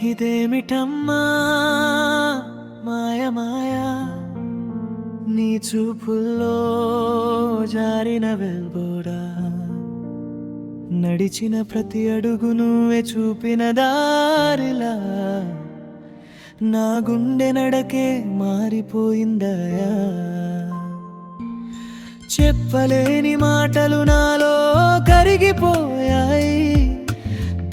ఇదేమిటమ్మా మాయ మాయా నీ చూపుల్లో జారిన వెల్బోడా నడిచిన ప్రతి అడుగు నువ్వే చూపిన దారిలా నా గుండె నడకే మారిపోయిందయా చెప్పలేని మాటలు నాలో కరిగిపోయాయి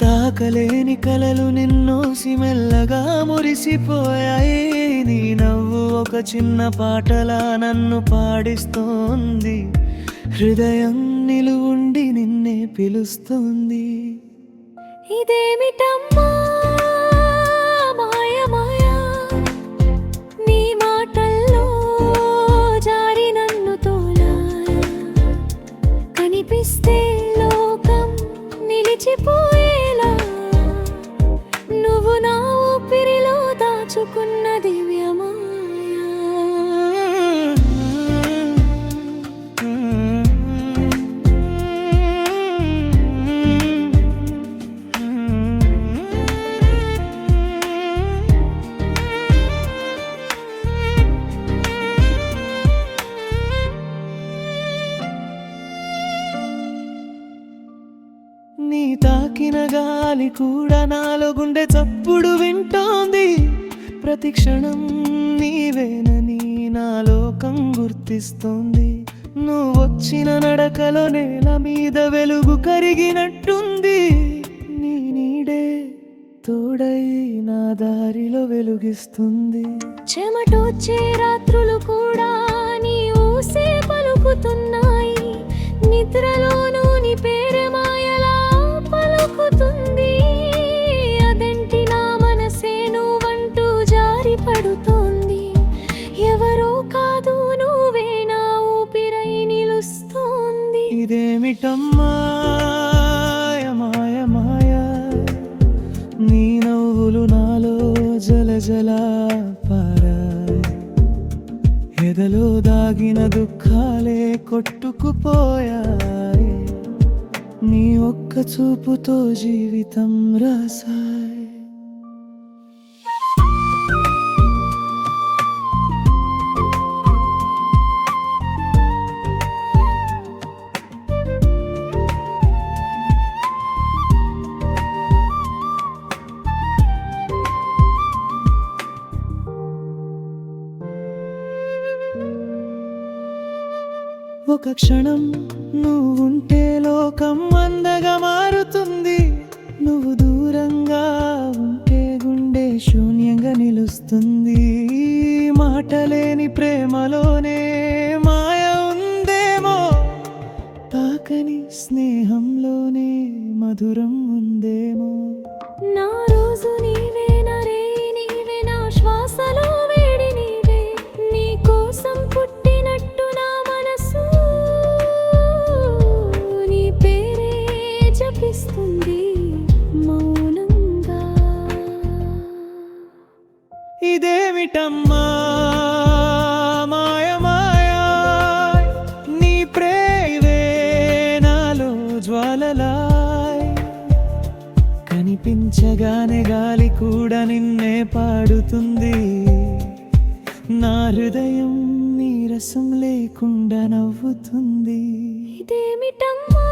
తాకలేని కలలు నిన్నోసి మెల్లగా మురిసిపోయాయి నీ నవ్వు ఒక చిన్న పాటలా నన్ను పాడిస్తోంది హృదయం నిలువుండి నిన్నే పిలుస్తుంది ఇదేమిటమ్మా మాయ మాయా నీ మాటల్లో జారి నన్ను తోలా కనిపిస్తే లోకం నిలిచిపోయేలా నువ్వు నా ఊపిరిలో దాచుకున్న దివ్యమాయా నీ తాకిన గాలి కూడా నాలో గుండె చప్పుడు వింటోంది ప్రతి క్షణం నీవేనని నా లోకం గుర్తిస్తోంది నువ్వు వచ్చిన నడకలో నేల మీద వెలుగు కరిగినట్టుంది నీ నీడే తోడై నా దారిలో వెలుగిస్తుంది చెమటొచ్చే రాత్రులు కూడా నీ ఊసే పలుకుతున్నాయి నిద్రలోనూ నీ పేరే మాయలా పలుకుతుంది అదంటి నా మనసే నువ్వంటూ జారి పడుతోంది ఎవరో కాదు నువ్వే నా ఊపిరై నిలుస్తోంది ఇదేమిటమ్మా మాయ మాయ నీ నవ్వులు నాలో జల జల పారాయి ఎదలో దాగిన దుఃఖాలే కొట్టుకుపోయాయి నీ ఒక్క చూపుతో జీవితం రాసాయి ఒక క్షణం నువ్వుంటే లోకం అందగా మారుతుంది నువ్వు దూరంగా ఉంటే గుండె శూన్యంగా నిలుస్తుంది మాటలేని ప్రేమలోనే మాయ ఉందేమో తాకని స్నేహంలోనే మధురం ఉందేమో నా రోజు నీవే నా రే నీవే నా శ్వాసలో వేడి నీవే నీ కోసం పుట్టినట్టు నా మనసు నీ పేరే జపిస్తుంది మౌనంగా ఇదేమిటమ్మా మాయ మాయా నీ ప్రేమే నాలో జ్వాలలాయ్ కనిపించగానే గాలి కూడా నిన్నే పాడుతుంది నా హృదయం నీరసం లేకుండా నవ్వుతుంది ఇదేమిటమ్మా